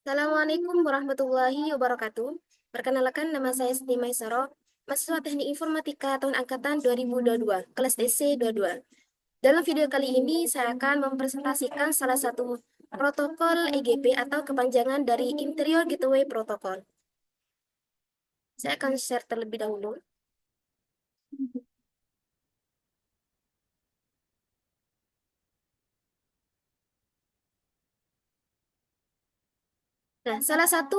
Assalamualaikum warahmatullahi wabarakatuh. Perkenalkan, nama saya Siti Maisaro, mahasiswa Teknik Informatika tahun angkatan 2022, kelas DC 22. Dalam video kali ini, saya akan mempresentasikan salah satu protokol EGP atau kepanjangan dari Interior Gateway Protocol. Saya akan share terlebih dahulu. Nah, salah satu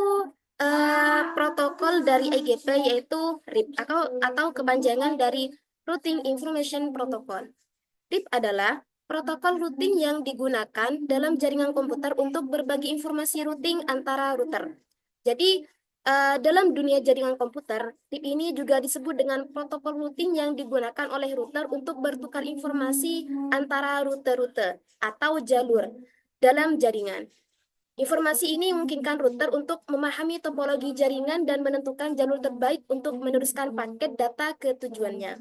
protokol dari EGP yaitu RIP atau kepanjangan dari Routing Information Protocol. RIP adalah protokol routing yang digunakan dalam jaringan komputer untuk berbagi informasi routing antara router. Jadi, dalam dunia jaringan komputer, RIP ini juga disebut dengan protokol routing yang digunakan oleh router untuk bertukar informasi antara rute-rute atau jalur dalam jaringan. Informasi ini memungkinkan router untuk memahami topologi jaringan dan menentukan jalur terbaik untuk meneruskan paket data ke tujuannya.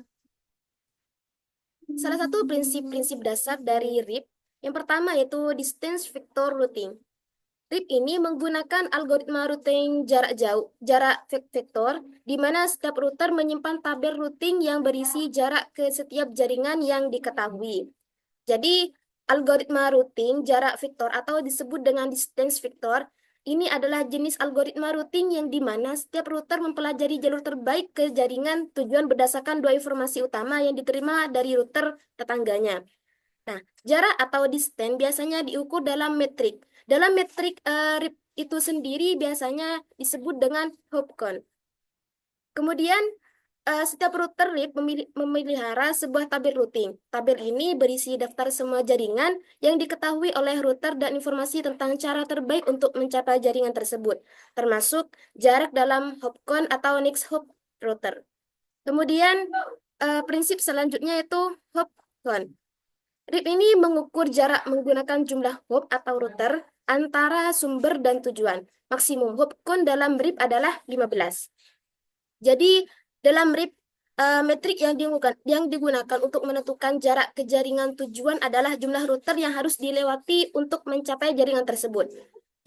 Salah satu prinsip-prinsip dasar dari RIP yang pertama yaitu Distance Vector Routing. RIP ini menggunakan algoritma routing jarak vektor, di mana setiap router menyimpan tabel routing yang berisi jarak ke setiap jaringan yang diketahui. Jadi, algoritma routing jarak vektor atau disebut dengan distance vector, ini adalah jenis algoritma routing yang di mana setiap router mempelajari jalur terbaik ke jaringan tujuan berdasarkan dua informasi utama yang diterima dari router tetangganya. Nah, jarak atau distance biasanya diukur dalam metrik. Dalam metrik RIP itu sendiri biasanya disebut dengan hop count. Kemudian, setiap router RIP memelihara sebuah tabel routing. Tabel ini berisi daftar semua jaringan yang diketahui oleh router dan informasi tentang cara terbaik untuk mencapai jaringan tersebut, termasuk jarak dalam hop count atau next hop router. Kemudian, prinsip selanjutnya yaitu hop count. RIP ini mengukur jarak menggunakan jumlah hop atau router antara sumber dan tujuan. Maksimum hop count dalam RIP adalah 15. Jadi, dalam RIP, metrik yang digunakan untuk menentukan jarak ke jaringan tujuan adalah jumlah router yang harus dilewati untuk mencapai jaringan tersebut.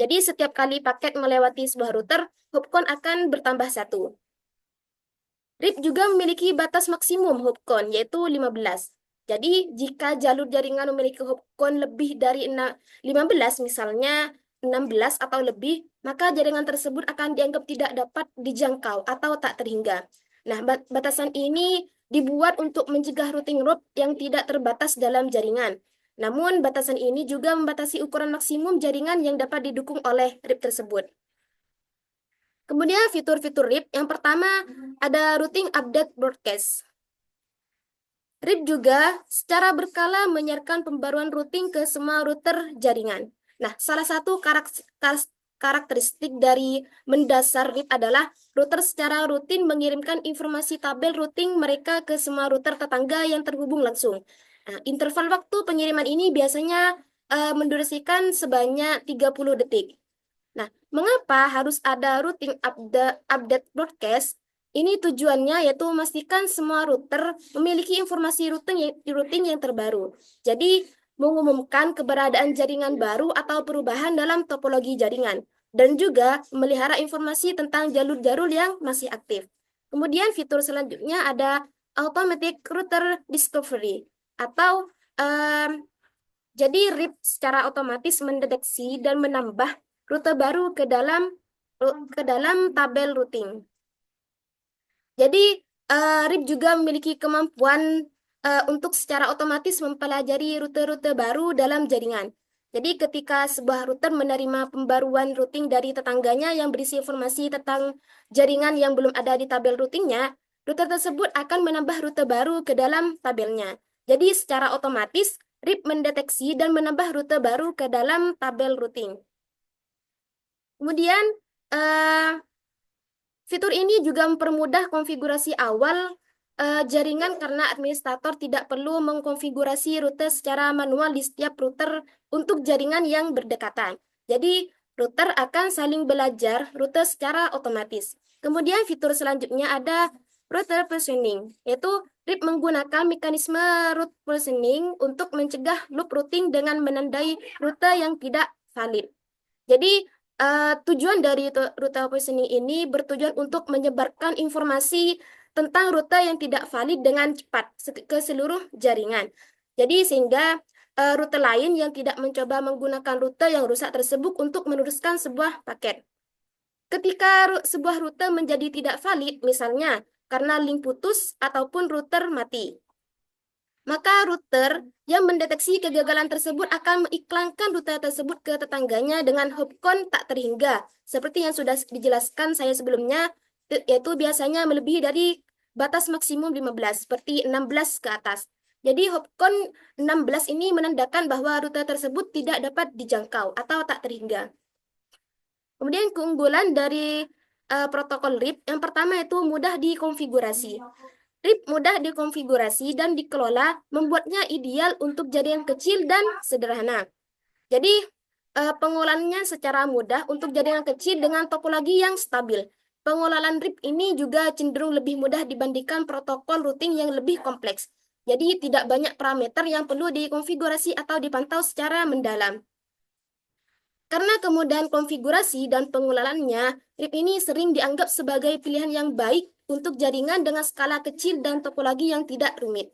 Jadi, setiap kali paket melewati sebuah router, hop count akan bertambah 1. RIP juga memiliki batas maksimum hop count, yaitu 15. Jadi, jika jalur jaringan memiliki hop count lebih dari 15, misalnya 16 atau lebih, maka jaringan tersebut akan dianggap tidak dapat dijangkau atau tak terhingga. Nah, batasan ini dibuat untuk mencegah routing rope yang tidak terbatas dalam jaringan. Namun, batasan ini juga membatasi ukuran maksimum jaringan yang dapat didukung oleh RIP tersebut. Kemudian fitur-fitur RIP, yang pertama ada routing update broadcast. RIP juga secara berkala menyiarkan pembaruan routing ke semua router jaringan. Nah, salah satu karakteristik dari mendasar RIP adalah router secara rutin mengirimkan informasi tabel routing mereka ke semua router tetangga yang terhubung langsung. Nah, interval waktu pengiriman ini biasanya mendurasikan sebanyak 30 detik. Nah, mengapa harus ada routing update broadcast? Ini tujuannya yaitu memastikan semua router memiliki informasi routing yang terbaru. Jadi, mengumumkan keberadaan jaringan baru atau perubahan dalam topologi jaringan, dan juga memelihara informasi tentang jalur-jalur yang masih aktif. Kemudian fitur selanjutnya ada Automatic Router Discovery, atau jadi RIP secara otomatis mendeteksi dan menambah rute baru ke dalam tabel routing. Jadi, RIP juga memiliki kemampuan untuk secara otomatis mempelajari rute-rute baru dalam jaringan. Jadi, ketika sebuah router menerima pembaruan routing dari tetangganya yang berisi informasi tentang jaringan yang belum ada di tabel routingnya, router tersebut akan menambah rute baru ke dalam tabelnya. Jadi, secara otomatis, RIP mendeteksi dan menambah rute baru ke dalam tabel routing. Kemudian, fitur ini juga mempermudah konfigurasi awal jaringan karena administrator tidak perlu mengkonfigurasi rute secara manual di setiap router untuk jaringan yang berdekatan. Jadi, router akan saling belajar rute secara otomatis. Kemudian fitur selanjutnya ada router versioning, yaitu RIP menggunakan mekanisme route versioning untuk mencegah loop routing dengan menandai rute yang tidak valid. Jadi, Tujuan dari rute positioning ini bertujuan untuk menyebarkan informasi tentang rute yang tidak valid dengan cepat ke seluruh jaringan. Jadi sehingga rute lain yang tidak mencoba menggunakan rute yang rusak tersebut untuk meneruskan sebuah paket. Ketika sebuah rute menjadi tidak valid, misalnya karena link putus ataupun router mati, maka router yang mendeteksi kegagalan tersebut akan mengiklankan rute tersebut ke tetangganya dengan hopcount tak terhingga. Seperti yang sudah dijelaskan saya sebelumnya, yaitu biasanya melebihi dari batas maksimum 15, seperti 16 ke atas. Jadi hopcount 16 ini menandakan bahwa rute tersebut tidak dapat dijangkau atau tak terhingga. Kemudian keunggulan dari protokol RIP, yang pertama itu mudah dikonfigurasi. RIP mudah dikonfigurasi dan dikelola, membuatnya ideal untuk jaringan kecil dan sederhana. Jadi, pengolahannya secara mudah untuk jaringan kecil dengan topologi yang stabil. Pengelolaan RIP ini juga cenderung lebih mudah dibandingkan protokol routing yang lebih kompleks. Jadi, tidak banyak parameter yang perlu dikonfigurasi atau dipantau secara mendalam. Karena kemudahan konfigurasi dan pengelolaannya, RIP ini sering dianggap sebagai pilihan yang baik untuk jaringan dengan skala kecil dan topologi yang tidak rumit.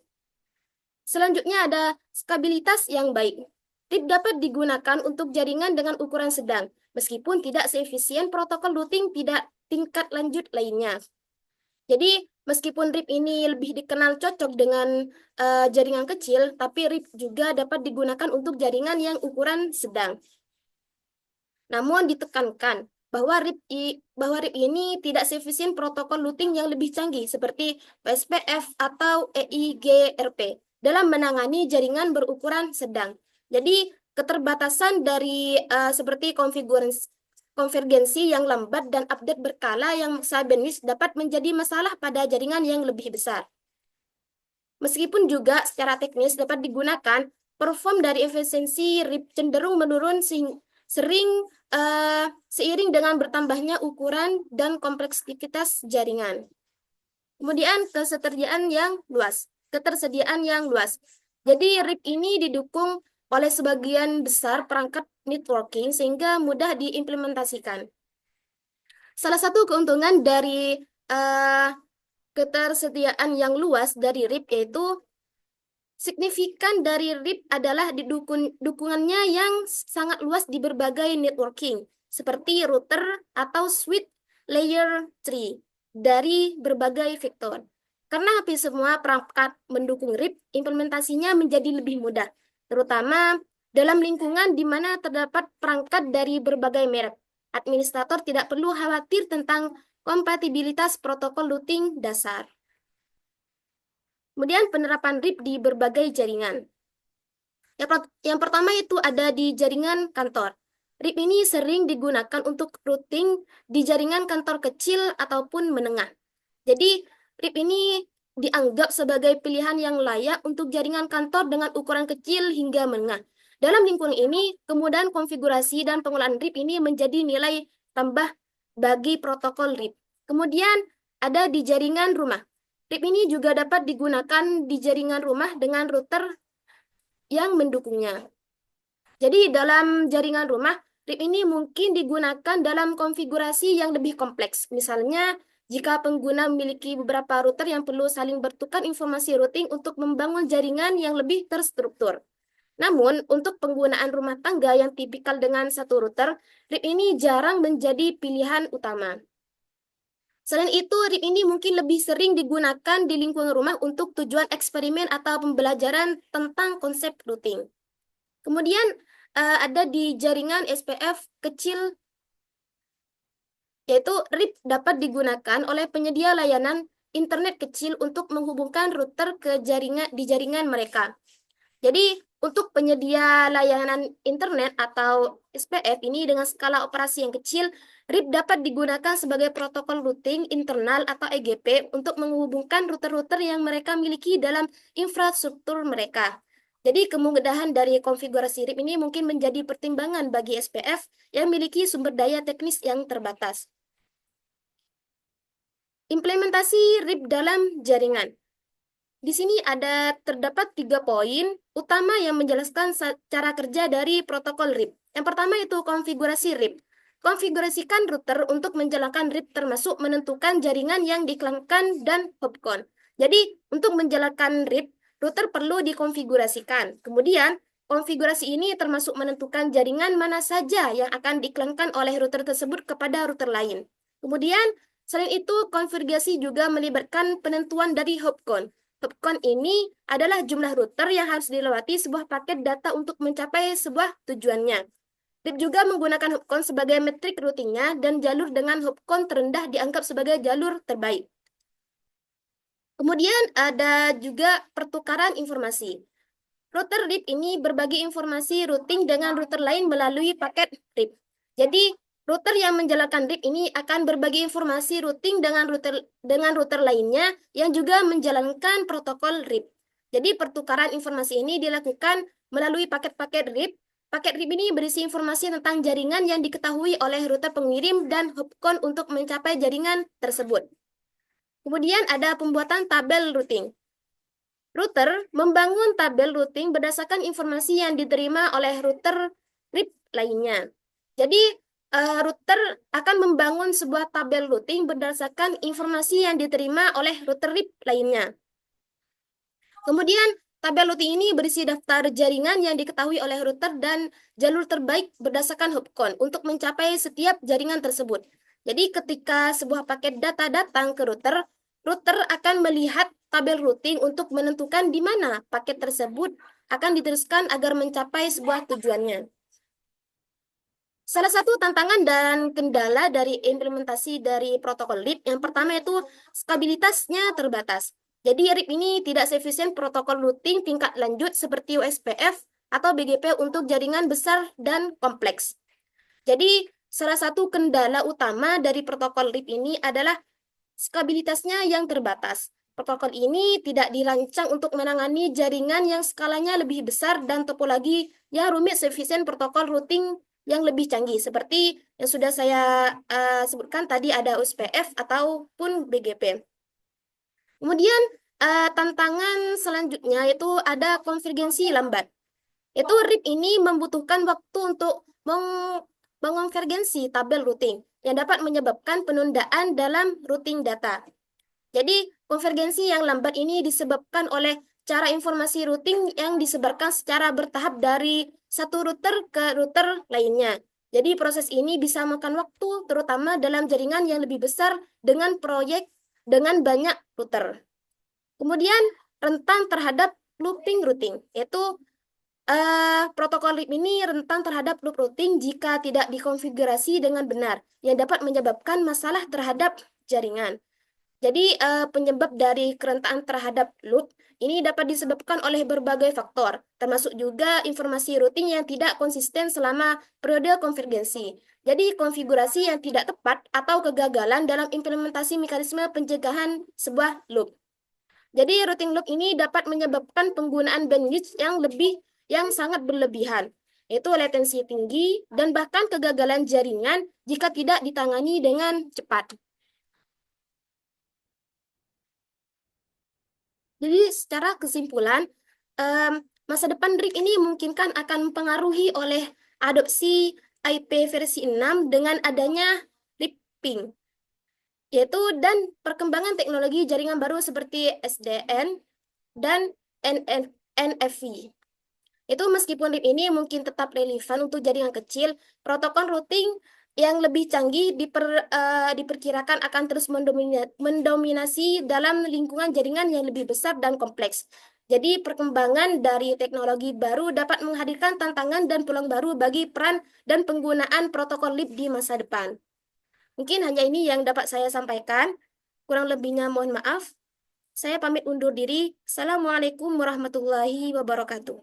Selanjutnya ada stabilitas yang baik. RIP dapat digunakan untuk jaringan dengan ukuran sedang, meskipun tidak seefisien protokol routing tidak tingkat lanjut lainnya. Jadi, meskipun RIP ini lebih dikenal cocok dengan jaringan kecil, tapi RIP juga dapat digunakan untuk jaringan yang ukuran sedang. Namun ditekankan bahwa RIP ini tidak seefisien protokol routing yang lebih canggih seperti PSPF atau EIGRP dalam menangani jaringan berukuran sedang. Jadi keterbatasan dari seperti konvergensi yang lambat dan update berkala yang maksa bandwidth dapat menjadi masalah pada jaringan yang lebih besar. Meskipun juga secara teknis dapat digunakan, perform dari efisiensi RIP cenderung menurun seiring dengan bertambahnya ukuran dan kompleksitas jaringan. Kemudian ketersediaan yang luas. Jadi RIP ini didukung oleh sebagian besar perangkat networking sehingga mudah diimplementasikan. Salah satu keuntungan dari ketersediaan yang luas dari RIP yaitu signifikan dari RIP adalah dukungannya yang sangat luas di berbagai networking, seperti router atau switch layer 3 dari berbagai vektor. Karena hampir semua perangkat mendukung RIP, implementasinya menjadi lebih mudah, terutama dalam lingkungan di mana terdapat perangkat dari berbagai merek. Administrator tidak perlu khawatir tentang kompatibilitas protokol routing dasar. Kemudian penerapan RIP di berbagai jaringan. Yang pertama itu ada di jaringan kantor. RIP ini sering digunakan untuk routing di jaringan kantor kecil ataupun menengah. Jadi RIP ini dianggap sebagai pilihan yang layak untuk jaringan kantor dengan ukuran kecil hingga menengah. Dalam lingkungan ini, kemudahan konfigurasi dan penggunaan RIP ini menjadi nilai tambah bagi protokol RIP. Kemudian ada di jaringan rumah. RIP ini juga dapat digunakan di jaringan rumah dengan router yang mendukungnya. Jadi dalam jaringan rumah, RIP ini mungkin digunakan dalam konfigurasi yang lebih kompleks. Misalnya, jika pengguna memiliki beberapa router yang perlu saling bertukar informasi routing untuk membangun jaringan yang lebih terstruktur. Namun, untuk penggunaan rumah tangga yang tipikal dengan satu router, RIP ini jarang menjadi pilihan utama. Selain itu, RIP ini mungkin lebih sering digunakan di lingkungan rumah untuk tujuan eksperimen atau pembelajaran tentang konsep routing. Kemudian ada di jaringan SPF kecil, yaitu RIP dapat digunakan oleh penyedia layanan internet kecil untuk menghubungkan router ke jaringan mereka. Jadi, untuk penyedia layanan internet atau SPF ini dengan skala operasi yang kecil, RIP dapat digunakan sebagai protokol routing internal atau EGP untuk menghubungkan router-router yang mereka miliki dalam infrastruktur mereka. Jadi, kemudahan dari konfigurasi RIP ini mungkin menjadi pertimbangan bagi SPF yang memiliki sumber daya teknis yang terbatas. Implementasi RIP dalam jaringan. Di sini terdapat 3 poin utama yang menjelaskan cara kerja dari protokol RIP. Yang pertama itu konfigurasi RIP. konfigurasikan router untuk menjalankan RIP termasuk menentukan jaringan yang diiklankan dan hopcon. Jadi, untuk menjalankan RIP, router perlu dikonfigurasikan. Kemudian, konfigurasi ini termasuk menentukan jaringan mana saja yang akan diiklankan oleh router tersebut kepada router lain. Kemudian, selain itu, konfigurasi juga melibatkan penentuan dari hopcon. Hopcon ini adalah jumlah router yang harus dilewati sebuah paket data untuk mencapai sebuah tujuannya. RIP juga menggunakan hopcon sebagai metrik routingnya dan jalur dengan hopcon terendah dianggap sebagai jalur terbaik. Kemudian ada juga pertukaran informasi. Router RIP ini berbagi informasi routing dengan router lain melalui paket RIP. Jadi, router yang menjalankan RIP ini akan berbagi informasi routing dengan router lainnya yang juga menjalankan protokol RIP. Jadi, pertukaran informasi ini dilakukan melalui paket-paket RIP. Paket RIP ini berisi informasi tentang jaringan yang diketahui oleh router pengirim dan hopcon untuk mencapai jaringan tersebut. Kemudian ada pembuatan tabel routing. Router membangun tabel routing berdasarkan informasi yang diterima oleh router RIP lainnya. Jadi, router akan membangun sebuah tabel routing berdasarkan informasi yang diterima oleh router RIP lainnya. Kemudian, tabel routing ini berisi daftar jaringan yang diketahui oleh router dan jalur terbaik berdasarkan hopcon untuk mencapai setiap jaringan tersebut. Jadi, ketika sebuah paket data datang ke router, router akan melihat tabel routing untuk menentukan di mana paket tersebut akan diteruskan agar mencapai sebuah tujuannya. Salah satu tantangan dan kendala dari implementasi dari protokol RIP yang pertama itu stabilitasnya terbatas. Jadi RIP ini tidak seefisien protokol routing tingkat lanjut seperti USPF atau BGP untuk jaringan besar dan kompleks. Jadi salah satu kendala utama dari protokol RIP ini adalah stabilitasnya yang terbatas. Protokol ini tidak dirancang untuk menangani jaringan yang skalanya lebih besar dan topologi yang rumit seefisien protokol routing yang lebih canggih seperti yang sudah saya sebutkan tadi ada USPF ataupun BGP. Kemudian tantangan selanjutnya itu ada konvergensi lambat. Itu RIP ini membutuhkan waktu untuk mengonvergensi tabel routing yang dapat menyebabkan penundaan dalam routing data. Jadi, konvergensi yang lambat ini disebabkan oleh cara informasi routing yang disebarkan secara bertahap dari satu router ke router lainnya. Jadi, proses ini bisa memakan waktu, terutama dalam jaringan yang lebih besar dengan proyek dengan banyak router. Kemudian, rentan terhadap looping routing, yaitu protokol RIP ini rentan terhadap loop routing jika tidak dikonfigurasi dengan benar, yang dapat menyebabkan masalah terhadap jaringan. Jadi, penyebab dari kerentanan terhadap loop ini dapat disebabkan oleh berbagai faktor, termasuk juga informasi routing yang tidak konsisten selama periode konvergensi. Jadi, konfigurasi yang tidak tepat atau kegagalan dalam implementasi mekanisme pencegahan sebuah loop. Jadi, routing loop ini dapat menyebabkan penggunaan bandwidth yang sangat berlebihan, yaitu latensi tinggi dan bahkan kegagalan jaringan jika tidak ditangani dengan cepat. Jadi secara kesimpulan, masa depan RIP ini mungkin akan mempengaruhi oleh adopsi IP versi 6 dengan adanya RIP-ping, yaitu dan perkembangan teknologi jaringan baru seperti SDN dan NFV. Itu meskipun RIP ini mungkin tetap relevan untuk jaringan kecil, protokol routing yang lebih canggih diperkirakan akan terus mendominasi dalam lingkungan jaringan yang lebih besar dan kompleks. Jadi perkembangan dari teknologi baru dapat menghadirkan tantangan dan peluang baru bagi peran dan penggunaan protokol RIP di masa depan. Mungkin hanya ini yang dapat saya sampaikan. Kurang lebihnya mohon maaf. Saya pamit undur diri. Assalamualaikum warahmatullahi wabarakatuh.